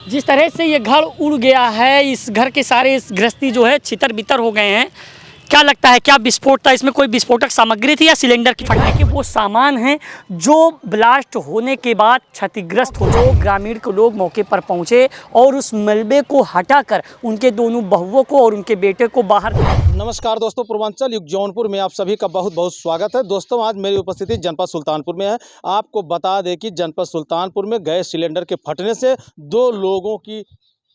जिस तरह से ये घर उड़ गया है, इस घर के सारे गृहस्थी जो है छितर बितर हो गए हैं। क्या लगता है, क्या विस्फोट था? इसमें कोई विस्फोटक सामग्री थी या सिलेंडर की फटने के वो सामान हैं जो ब्लास्ट होने के बाद क्षतिग्रस्त हो गए। ग्रामीण के लोग मौके पर पहुंचे और उस मलबे को हटाकर उनके दोनों बहुओं को और उनके बेटे को बाहर। नमस्कार दोस्तों, पूर्वांचल युग जौनपुर में आप सभी का बहुत बहुत स्वागत है। दोस्तों, आज मेरी उपस्थिति जनपद सुल्तानपुर में है। आपको बता दें कि जनपद सुल्तानपुर में गैस सिलेंडर के फटने से 2 लोगों की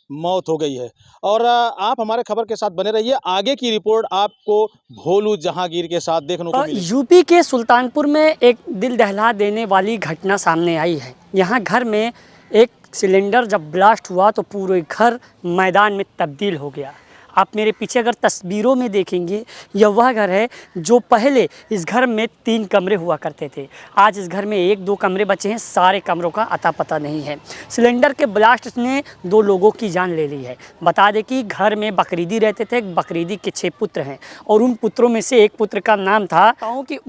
मौत हो गई है। और आप हमारे खबर के साथ बने रहिए। आगे की रिपोर्ट आपको भोलू जहांगीर के साथ देखने को मिलेगी। यूपी के सुल्तानपुर में एक दिल दहला देने वाली घटना सामने आई है। यहाँ घर में एक सिलेंडर जब ब्लास्ट हुआ तो पूरे घर मैदान में तब्दील हो गया। आप मेरे पीछे अगर तस्वीरों में देखेंगे, यह वह घर है जो पहले इस घर में 3 कमरे हुआ करते थे। आज इस घर में 1-2 कमरे बचे हैं, सारे कमरों का अता पता नहीं है। सिलेंडर के ब्लास्ट ने 2 लोगों की जान ले ली है। बता दें कि घर में बकरीदी रहते थे। बकरीदी के 6 पुत्र हैं और उन पुत्रों में से एक पुत्र का नाम था कि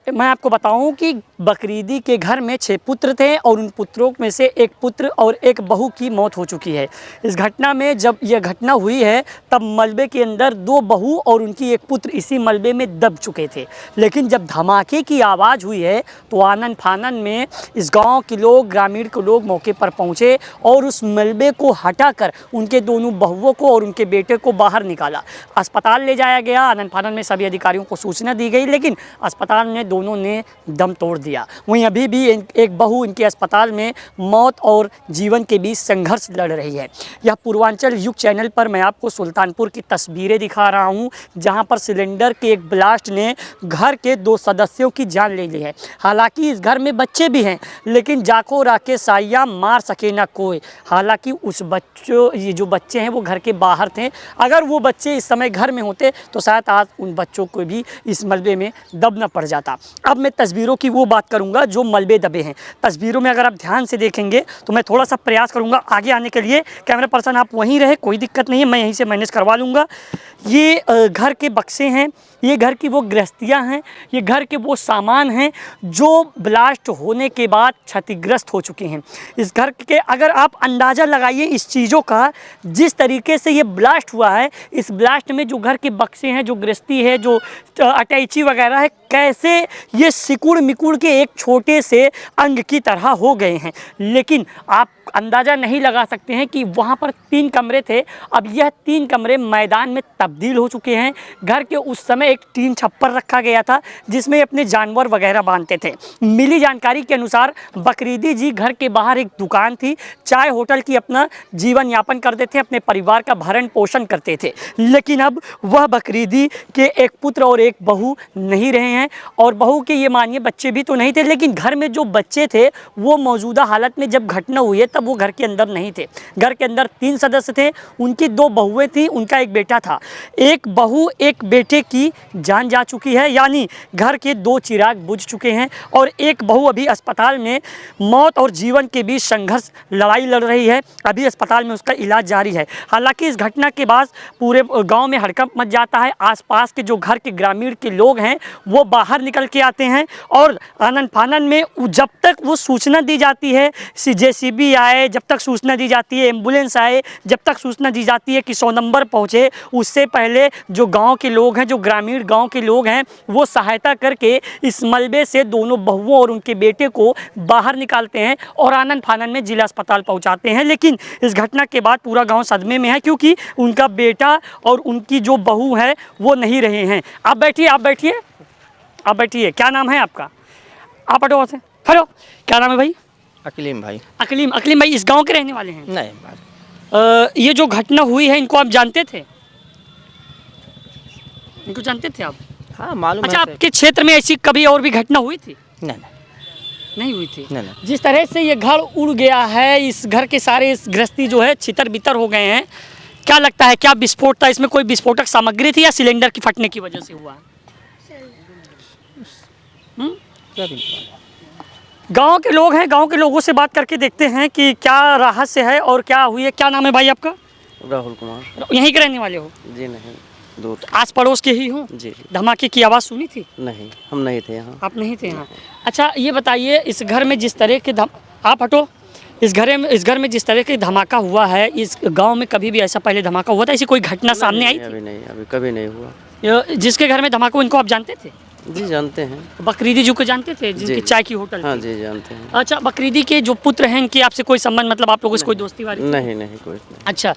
मैं आपको बताऊँ कि बकरीदी के घर में 6 पुत्र थे और उन पुत्रों में से एक पुत्र और एक बहू की मौत हो चुकी है। इस घटना में जब यह घटना हुई है तब मलबे के अंदर 2 बहू और उनकी एक पुत्र इसी मलबे में दब चुके थे। लेकिन जब धमाके की आवाज़ हुई है तो आनन फानन में इस गांव के लोग, ग्रामीण के लोग मौके पर पहुंचे और उस मलबे को हटाकर उनके दोनों बहुओं को और उनके बेटे को बाहर निकाला। अस्पताल ले जाया गया। आनन फानन में सभी अधिकारियों को सूचना दी गई, लेकिन अस्पताल में दोनों ने दम तोड़ दिया। वहीं अभी भी एक बहू इनके अस्पताल में मौत और जीवन के बीच संघर्ष लड़ रही है। यह पूर्वांचल युग चैनल पर मैं आपको सुल्तानपुर की तस्वीरें दिखा रहा हूं, जहां पर सिलेंडर के एक ब्लास्ट ने घर के 2 सदस्यों की जान ले ली है। हालांकि इस घर में बच्चे भी हैं, लेकिन जाको राके साया मार सके ना कोई। हालांकि ये जो बच्चे हैं वो घर के बाहर थे। अगर वो बच्चे इस समय घर में होते तो शायद आज उन बच्चों को भी इस मलबे में दबना पड़ जाता। अब मैं तस्वीरों की वो बात करूंगा जो मलबे दबे हैं। तस्वीरों में अगर आप ध्यान से देखेंगे तो मैं थोड़ा सा प्रयास करूंगा आगे आने के लिए। कैमरा पर्सन आप वहीं रहे, कोई दिक्कत नहीं है, मैं यहीं से मैनेज करवा लूँगा। ये घर के बक्से हैं, ये घर की वो गृहस्थियाँ हैं, ये घर के वो सामान हैं जो ब्लास्ट होने के बाद क्षतिग्रस्त हो चुके हैं। इस घर के अगर आप अंदाज़ा लगाइए इस चीज़ों का, जिस तरीके से ये ब्लास्ट हुआ है, इस ब्लास्ट में जो घर के बक्से हैं, जो गृहस्थी है, जो अटैची वगैरह है, कैसे ये सिकुड़ मिकुड़ के एक छोटे से अंग की तरह हो गए हैं। लेकिन आप अंदाज़ा नहीं लगा सकते हैं कि वहाँ पर 3 कमरे थे, अब यह 3 कमरे मैदान में तब्दील हो चुके हैं। घर के उस समय एक टीन छप्पर रखा गया था जिसमें अपने जानवर वगैरह बांधते थे। मिली जानकारी के अनुसार बकरीदी जी घर के बाहर एक दुकान थी, चाय होटल की अपना जीवन यापन करते थे, अपने परिवार का भरण पोषण करते थे। लेकिन अब वह बकरीदी के एक पुत्र और एक बहू नहीं रहे हैं, और बहू के ये मानिए बच्चे भी तो नहीं थे, लेकिन घर में जो बच्चे थे वो मौजूदा हालत में जब घटना हुई है तब वो घर के अंदर नहीं थे। घर के अंदर 3 सदस्य थे, उनकी 2 बहुएं थी, उनका एक बेटा था। एक बहू एक बेटे की जान जा चुकी है, यानी घर के 2 चिराग बुझ चुके हैं, और एक बहू अभी अस्पताल में मौत और जीवन के बीच संघर्ष लड़ाई लड़ रही है। अभी अस्पताल में उसका इलाज जारी है। हालांकि इस घटना के बाद पूरे गांव में हड़कंप मच जाता है। आसपास के जो घर के ग्रामीण के लोग हैं वो बाहर निकल के आते हैं, और आनन फानन में जब तक वो सूचना दी जाती है, जेसीबी आए, जब तक सूचना दी जाती है, एम्बुलेंस आए, जब तक सूचना दी जाती है कि 100 नंबर पहुँचे, उससे पहले जो गांव के लोग हैं, जो ग्रामीण गांव के लोग हैं, वो सहायता करके इस मलबे से दोनों बहुओं और उनके बेटे को बाहर निकालते हैं और आनन फानन में जिला अस्पताल पहुँचाते हैं। लेकिन इस घटना के बाद पूरा गाँव सदमे में है, क्योंकि उनका बेटा और उनकी जो बहू है वो नहीं रहे हैं। आप बैठिए, आप बैठिए, आप बैठिए। क्या नाम है आपका? आप हटो वहाँ से, हटो। क्या नाम है भाई? अकलीम भाई। अकलीम भाई इस गांव के रहने वाले हैं? नहीं भाई। ये जो घटना हुई है इनको आप जानते थे? इनको जानते थे आप? हाँ मालूम है। अच्छा, आपके क्षेत्र में ऐसी कभी और भी घटना हुई थी? नहीं हुई थी। नहीं। जिस तरह से ये घर उड़ गया है, इस घर के सारे गृहस्थी जो है छितर बितर हो गए हैं। क्या लगता है, क्या विस्फोट था? इसमें कोई विस्फोटक सामग्री थी या सिलेंडर की फटने की वजह से हुआ? गांव के लोग हैं, गांव के लोगों से बात करके देखते हैं कि क्या रहस्य है और क्या हुई है। क्या नाम है भाई आपका? राहुल कुमार। यहीं के रहने वाले हो? जी नहीं, दूर। आस पड़ोस के ही हो? जी। धमाके की आवाज़ सुनी थी? नहीं, हम नहीं थे यहाँ। आप नहीं थे यहाँ। अच्छा, ये बताइए इस घर में जिस तरह के आप हटो, इस घर में जिस तरह के धमाका हुआ है, इस गांव में कभी भी ऐसा पहले धमाका हुआ था? ऐसी कोई घटना सामने आई नहीं, थी? अभी नहीं, अभी कभी नहीं हुआ। जिसके घर में धमाका, इनको आप जानते थे? जी जानते हैं। बकरीदी जी को जानते थे, जिनकी जी। चाय की होटल हाँ थी? जी जानते हैं। अच्छा, बकरीदी के जो पुत्र हैं, इनकी आपसे कोई संबंध, मतलब आप लोगों से कोई दोस्ती वाली थी? नहीं नहीं कोई नहीं। अच्छा,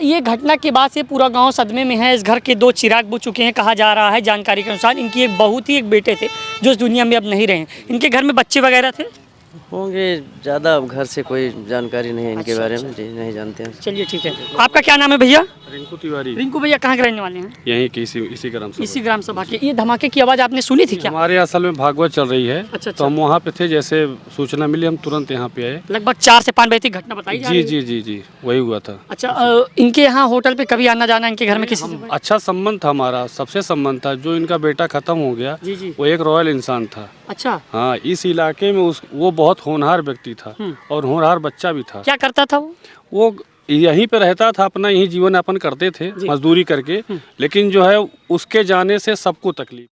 ये घटना के बाद से पूरा गांव सदमे में है। इस घर के 2 चिराग बुझ चुके हैं, कहा जा रहा है। जानकारी के अनुसार इनकी एक बहू थी, एक बेटे थे, जो इस दुनिया में अब नहीं रहे। इनके घर में बच्चे वगैरह थे? होंगे, ज़्यादा घर से कोई जानकारी नहीं है इनके अच्छा, बारे में। जी नहीं जानते हैं। चलिए ठीक है। आपका क्या नाम है भैया? रिंकू तिवारी, रिंकू भैया कहाँ के रहने वाले हैं? यहीं की इसी ग्राम से। इसी ग्राम सभा के। ये धमाके की आवाज़ आपने सुनी थी क्या? हमारे असल में भागवत चल रही है। अच्छा, तो हम वहाँ पे थे, जैसे सूचना मिली हम तुरंत यहाँ पे आए। लगभग 4 से 5 बजे की घटना बताई जा रही जी है। जी जी जी वही हुआ था। अच्छा, इनके यहाँ होटल पे कभी आना जाना इनके घर में किसी से? अच्छा संबंध था हमारा, सबसे संबंध था। जो इनका बेटा खत्म हो गया, जी जी। वो एक रॉयल इंसान था। अच्छा, हाँ, इस इलाके में वो बहुत होनहार व्यक्ति था और होनहार बच्चा भी था। क्या करता था वो? वो यहीं पे रहता था, अपना यहीं जीवन यापन करते थे मजदूरी करके। लेकिन जो है उसके जाने से सबको तकलीफ।